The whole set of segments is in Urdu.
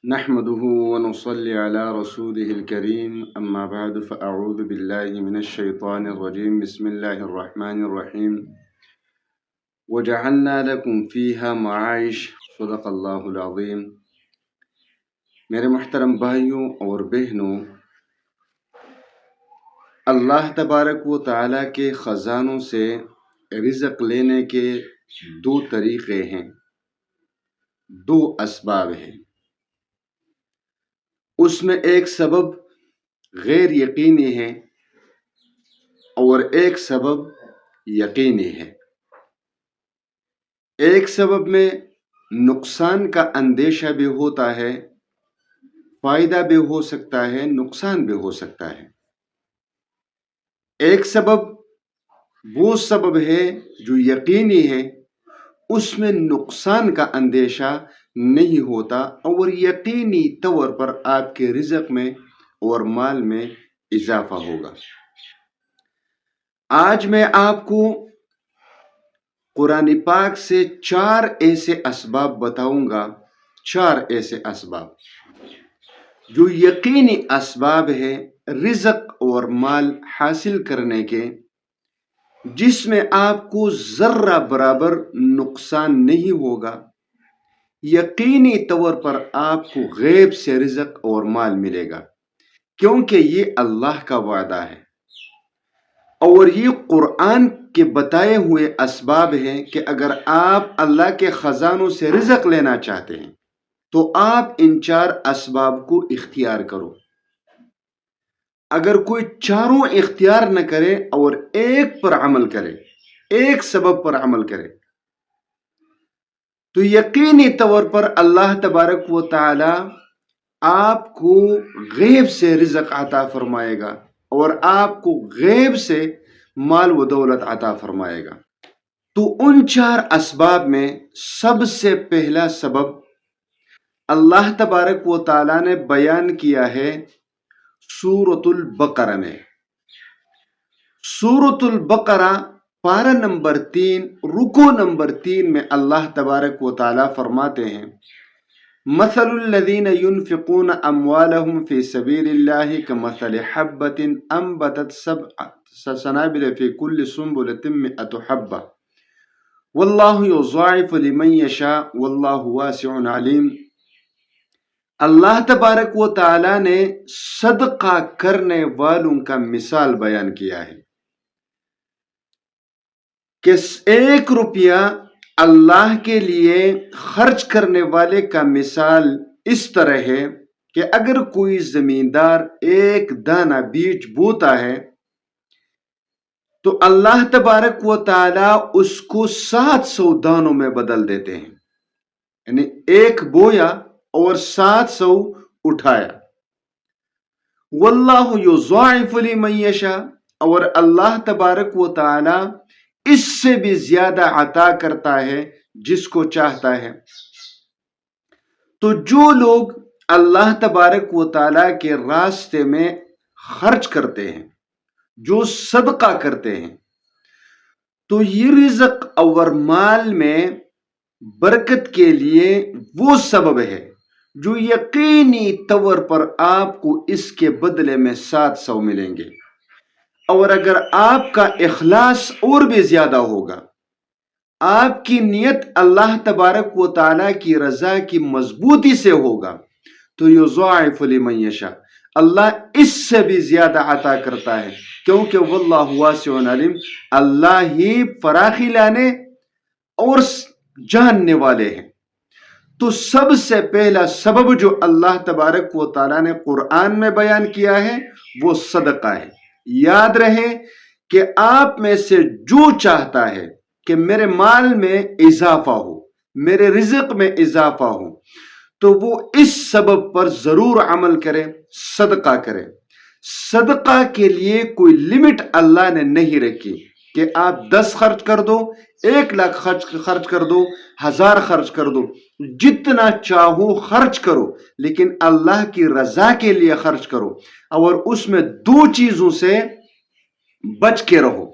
نحمده ونصلي على رسوله الكريم أما بعد فأعوذ بالله من الشيطان الرجيم بسم الله الرحمن الرحيم وجعلنا لكم فيها معايش صدق اللہ العظیم۔ میرے محترم بھائیوں اور بہنوں، اللہ تبارک و تعالیٰ کے خزانوں سے رزق لینے کے دو طریقے ہیں، دو اسباب ہیں۔ اس میں ایک سبب غیر یقینی ہے اور ایک سبب یقینی ہے۔ ایک سبب میں نقصان کا اندیشہ بھی ہوتا ہے، فائدہ بھی ہو سکتا ہے، نقصان بھی ہو سکتا ہے۔ ایک سبب وہ سبب ہے جو یقینی ہے، اس میں نقصان کا اندیشہ نہیں ہوتا اور یقینی طور پر آپ کے رزق میں اور مال میں اضافہ ہوگا۔ آج میں آپ کو قرآن پاک سے 4 ایسے اسباب بتاؤں گا، 4 ایسے اسباب جو یقینی اسباب ہے رزق اور مال حاصل کرنے کے، جس میں آپ کو ذرہ برابر نقصان نہیں ہوگا، یقینی طور پر آپ کو غیب سے رزق اور مال ملے گا، کیونکہ یہ اللہ کا وعدہ ہے اور یہ قرآن کے بتائے ہوئے اسباب ہیں کہ اگر آپ اللہ کے خزانوں سے رزق لینا چاہتے ہیں تو آپ ان 4 اسباب کو اختیار کرو۔ اگر کوئی چاروں اختیار نہ کرے اور ایک پر عمل کرے، ایک سبب پر عمل کرے، تو یقینی طور پر اللہ تبارک و تعالی آپ کو غیب سے رزق عطا فرمائے گا اور آپ کو غیب سے مال و دولت عطا فرمائے گا۔ تو ان 4 اسباب میں سب سے پہلا سبب اللہ تبارک و تعالی نے بیان کیا ہے سورۃ البقرہ میں۔ سورۃ البقرہ پارہ نمبر 3 رکوع نمبر 3 میں اللہ تبارک و تعالی فرماتے ہیں، مثل الذین ينفقون اموالهم في سبيل الله كمثل حبة انبتت 7 سنابل في كل سنبلة 100 حبة واللہ یضاعف لمن یشاء واللہ واسع علیم۔ اللہ تبارک و تعالی نے صدقہ کرنے والوں کا مثال بیان کیا ہے کہ 1 روپیہ اللہ کے لیے خرچ کرنے والے کا مثال اس طرح ہے کہ اگر کوئی زمیندار 1 دانہ بیج بوتا ہے تو اللہ تبارک و تعالی اس کو 700 دانوں میں بدل دیتے ہیں، یعنی 1 بویا اور 700 اٹھایا۔ واللہ یضاعف لمن یشاء، اور اللہ تبارک و تعالی اس سے بھی زیادہ عطا کرتا ہے جس کو چاہتا ہے۔ تو جو لوگ اللہ تبارک و تعالی کے راستے میں خرچ کرتے ہیں، جو صدقہ کرتے ہیں، تو یہ رزق اور مال میں برکت کے لیے وہ سبب ہے جو یقینی طور پر آپ کو اس کے بدلے میں 700 ملیں گے۔ اور اگر آپ کا اخلاص اور بھی زیادہ ہوگا، آپ کی نیت اللہ تبارک و تعالی کی رضا کی مضبوطی سے ہوگا، تو یضاعف لمن یشاء، اللہ اس سے بھی زیادہ عطا کرتا ہے، کیونکہ واللہ واسع علیم، اللہ ہی فراخی لانے اور جاننے والے ہیں۔ تو سب سے پہلا سبب جو اللہ تبارک و تعالی نے قرآن میں بیان کیا ہے وہ صدقہ ہے۔ یاد رہے کہ آپ میں سے جو چاہتا ہے کہ میرے مال میں اضافہ ہو، میرے رزق میں اضافہ ہو، تو وہ اس سبب پر ضرور عمل کرے، صدقہ کرے۔ صدقہ کے لیے کوئی لمٹ اللہ نے نہیں رکھی کہ آپ 10 خرچ کر دو، 1 لاکھ خرچ کر دو، 1000 خرچ کر دو، جتنا چاہو خرچ کرو، لیکن اللہ کی رضا کے لیے خرچ کرو اور اس میں 2 چیزوں سے بچ کے رہو،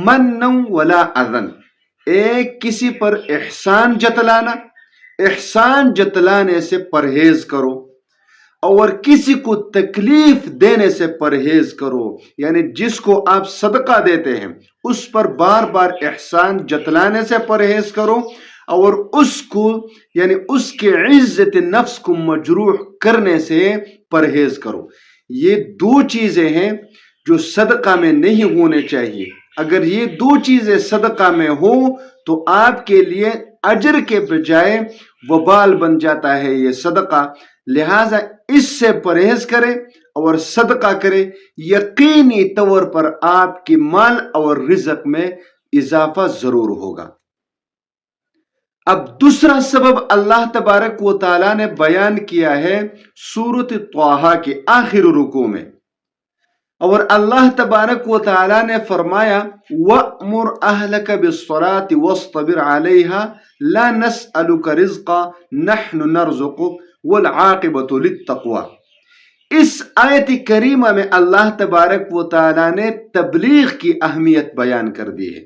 من ولا اذن، ایک کسی پر احسان جتلانا احسان جتلانے سے پرہیز کرو اور کسی کو تکلیف دینے سے پرہیز کرو، یعنی جس کو آپ صدقہ دیتے ہیں اس پر بار بار احسان جتلانے سے پرہیز کرو اور اس کو یعنی اس کے عزت نفس کو مجروح کرنے سے پرہیز کرو۔ یہ دو چیزیں ہیں جو صدقہ میں نہیں ہونے چاہیے۔ اگر یہ دو چیزیں صدقہ میں ہو تو آپ کے لیے اجر کے بجائے وبال بن جاتا ہے یہ صدقہ، لہذا اس سے پرہیز کرے اور صدقہ کرے، یقینی طور پر آپ کی مال اور رزق میں اضافہ ضرور ہوگا۔ اب دوسرا سبب اللہ تبارک و تعالیٰ نے بیان کیا ہے سورۃ طٰہٰ کے آخر رکوع میں، اور اللہ تبارک و تعالیٰ نے فرمایا وَأْمُرْ أَهْلَكَ بِالصَّلَاةِ وَاصْطَبِرْ عَلَيْهَا لَا نَسْأَلُكَ رِزْقًا نَحْنُ نَرْزُقُكَ وَالْعَاقِبَةُ لِلتَّقْوَىٰ۔ اس آیت کریمہ میں اللہ تبارک و تعالیٰ نے تبلیغ کی اہمیت بیان کر دی ہے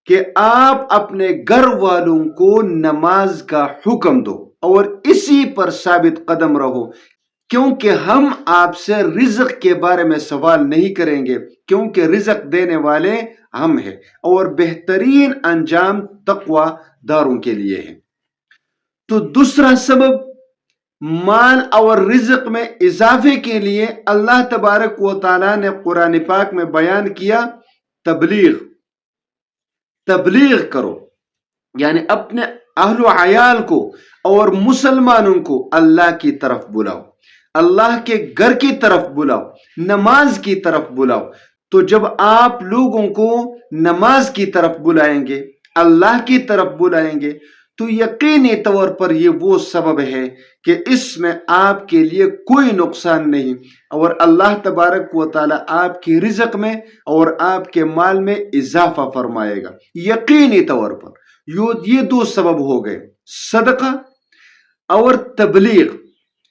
کہ آپ اپنے گھر والوں کو نماز کا حکم دو اور اسی پر ثابت قدم رہو، کیونکہ ہم آپ سے رزق کے بارے میں سوال نہیں کریں گے، کیونکہ رزق دینے والے ہم ہیں اور بہترین انجام تقوی داروں کے لیے ہے۔ تو دوسرا سبب مال اور رزق میں اضافے کے لیے اللہ تبارک و تعالیٰ نے قرآن پاک میں بیان کیا تبلیغ کرو، یعنی اپنے اہل و عیال کو اور مسلمانوں کو اللہ کی طرف بلاؤ، اللہ کے گھر کی طرف بلاؤ، نماز کی طرف بلاؤ۔ تو جب آپ لوگوں کو نماز کی طرف بلائیں گے، اللہ کی طرف بلائیں گے، تو یقینی طور پر یہ وہ سبب ہے کہ اس میں آپ کے لیے کوئی نقصان نہیں، اور اللہ تبارک و تعالیٰ آپ کی رزق میں اور آپ کے مال میں اضافہ فرمائے گا یقینی طور پر۔ یہ دو سبب ہو گئے، صدقہ اور تبلیغ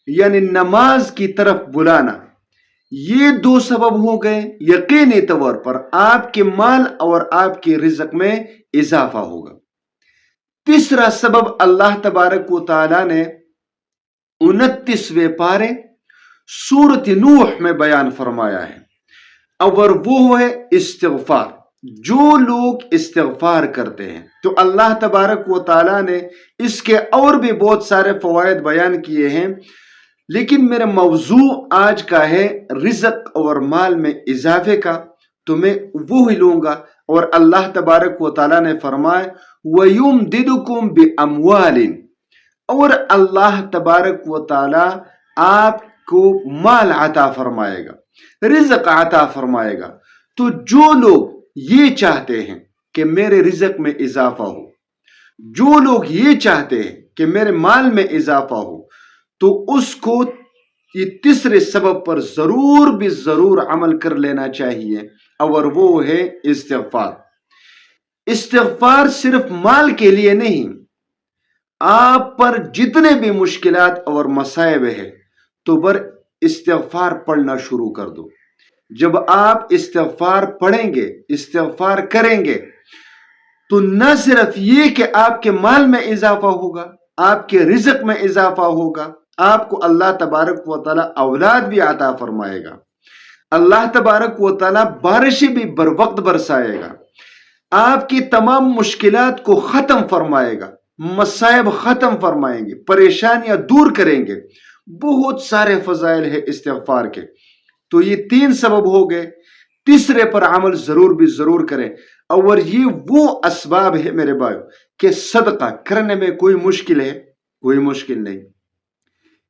یعنی نماز کی طرف بلانا، یہ دو سبب ہو گئے، یقینی طور پر آپ کے مال اور آپ کے رزق میں اضافہ ہوگا۔ تیسرا سبب اللہ تبارک و تعالیٰ نے 29ویں پارے سورۃ نوح میں بیان فرمایا ہے، اور وہ ہے استغفار۔ جو لوگ استغفار کرتے ہیں تو اللہ تبارک و تعالیٰ نے اس کے اور بھی بہت سارے فوائد بیان کیے ہیں، لیکن میرا موضوع آج کا ہے رزق اور مال میں اضافے کا، تو میں وہی لوں گا، اور اللہ تبارک و تعالیٰ نے فرمایا وَيُمْدِدُكُمْ بِأَمْوَالٍ، اور اللہ تبارک و تعالیٰ آپ کو مال عطا فرمائے گا، رزق عطا فرمائے گا۔ تو جو لوگ یہ چاہتے ہیں کہ میرے رزق میں اضافہ ہو، جو لوگ یہ چاہتے ہیں کہ میرے مال میں اضافہ ہو، تو اس کو یہ تیسرے سبب پر ضرور عمل کر لینا چاہیے، اور وہ ہے استغفار۔ استغفار صرف مال کے لیے نہیں، آپ پر جتنے بھی مشکلات اور مصائب ہے تو استغفار پڑھنا شروع کر دو۔ جب آپ استغفار پڑھیں گے، استغفار کریں گے، تو نہ صرف یہ کہ آپ کے مال میں اضافہ ہوگا، آپ کے رزق میں اضافہ ہوگا، آپ کو اللہ تبارک و تعالیٰ اولاد بھی عطا فرمائے گا، اللہ تبارک و تعالیٰ بارشیں بھی بر وقت برسائے گا، آپ کی تمام مشکلات کو ختم فرمائے گا، مصائب ختم فرمائیں گے، پریشانیاں دور کریں گے۔ بہت سارے فضائل ہیں استغفار کے۔ تو یہ 3 سبب ہو گئے، تیسرے پر عمل ضرور کریں، اور یہ وہ اسباب ہے میرے بھائیو کہ صدقہ کرنے میں کوئی مشکل ہے؟ کوئی مشکل نہیں۔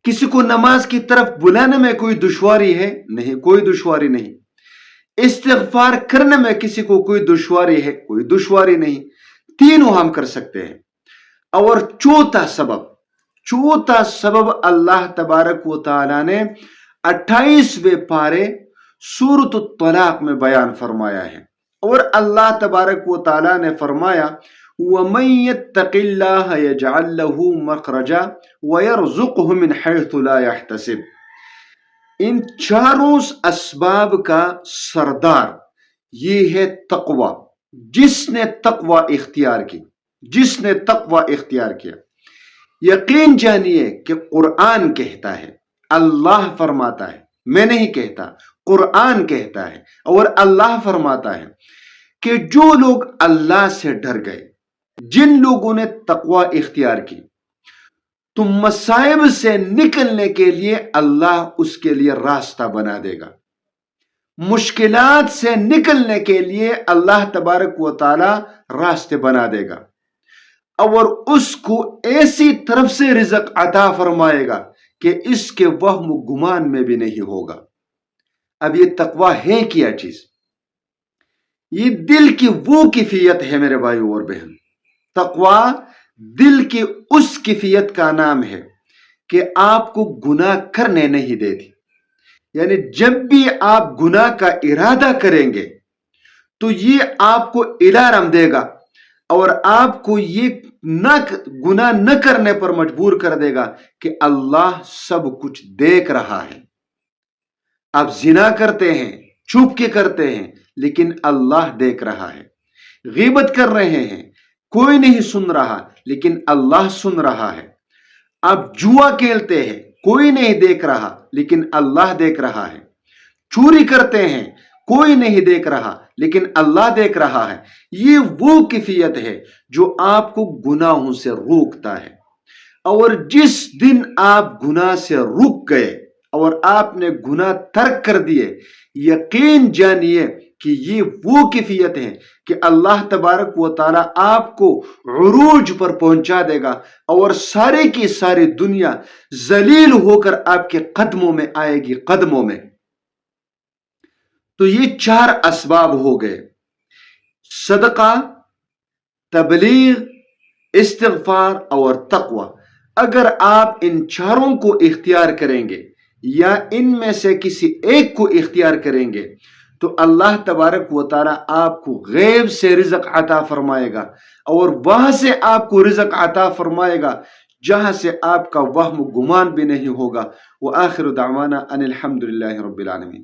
کسی کو نماز کی طرف بلانے میں کوئی دشواری ہے؟ نہیں، کوئی دشواری نہیں۔ استغفار کرنے میں کسی کو کوئی دشواری ہے؟ کوئی دشواری نہیں، تینوں ہم کر سکتے ہیں۔ اور چوتھا سبب اللہ تبارک و تعالیٰ نے 28ویں پارے سورۃ الطلاق میں بیان فرمایا ہے، اور اللہ تبارک و تعالیٰ نے فرمایا وَمَن يَتَّقِ اللَّهَ يَجْعَل لَّهُ مَخْرَجًا وَيَرْزُقْهُ مِنْ حَيْثُ لَا يَحْتَسِبُ۔ ان چاروں اسباب کا سردار یہ ہے تقوی۔ جس نے تقوی اختیار کی، یقین جانیے کہ قرآن کہتا ہے، اللہ فرماتا ہے، میں نہیں کہتا، قرآن کہتا ہے اور اللہ فرماتا ہے کہ جو لوگ اللہ سے ڈر گئے، جن لوگوں نے تقوی اختیار کی، تو مصائب سے نکلنے کے لیے اللہ اس کے لیے راستہ بنا دے گا، مشکلات سے نکلنے کے لیے اللہ تبارک و تعالی راستے بنا دے گا، اور اس کو ایسی طرف سے رزق عطا فرمائے گا کہ اس کے وہم و گمان میں بھی نہیں ہوگا۔ اب یہ تقوی ہے کیا چیز؟ یہ دل کی وہ کیفیت ہے میرے بھائیو اور بہن۔ تقوی دل کی اس کیفیت کا نام ہے کہ آپ کو گناہ کرنے نہیں دیتی، یعنی جب بھی آپ گناہ کا ارادہ کریں گے تو یہ آپ کو الارم دے گا اور آپ کو یہ گناہ نہ کرنے پر مجبور کر دے گا کہ اللہ سب کچھ دیکھ رہا ہے۔ آپ زنا کرتے ہیں، چھپ کے کرتے ہیں، لیکن اللہ دیکھ رہا ہے۔ غیبت کر رہے ہیں، کوئی نہیں سن رہا، لیکن اللہ سن رہا ہے۔ آپ جوا کھیلتے ہیں، کوئی نہیں دیکھ رہا، لیکن اللہ دیکھ رہا ہے۔ چوری کرتے ہیں، کوئی نہیں دیکھ رہا، لیکن اللہ دیکھ رہا ہے۔ یہ وہ کیفیت ہے جو آپ کو گناہوں سے روکتا ہے، اور جس دن آپ گناہ سے رک گئے اور آپ نے گناہ ترک کر دیے، یقین جانیے کہ یہ وہ کیفیت ہے کہ اللہ تبارک و تعالی آپ کو عروج پر پہنچا دے گا، اور سارے کی ساری دنیا ذلیل ہو کر آپ کے قدموں میں آئے گی، قدموں میں۔ تو یہ 4 اسباب ہو گئے: صدقہ، تبلیغ، استغفار اور تقوی۔ اگر آپ ان چاروں کو اختیار کریں گے یا ان میں سے کسی ایک کو اختیار کریں گے تو اللہ تبارک و تعالی آپ کو غیب سے رزق عطا فرمائے گا، اور وہاں سے آپ کو رزق عطا فرمائے گا جہاں سے آپ کا وہم گمان بھی نہیں ہوگا۔ وآخر دعوانا ان الحمد للہ رب العالمین۔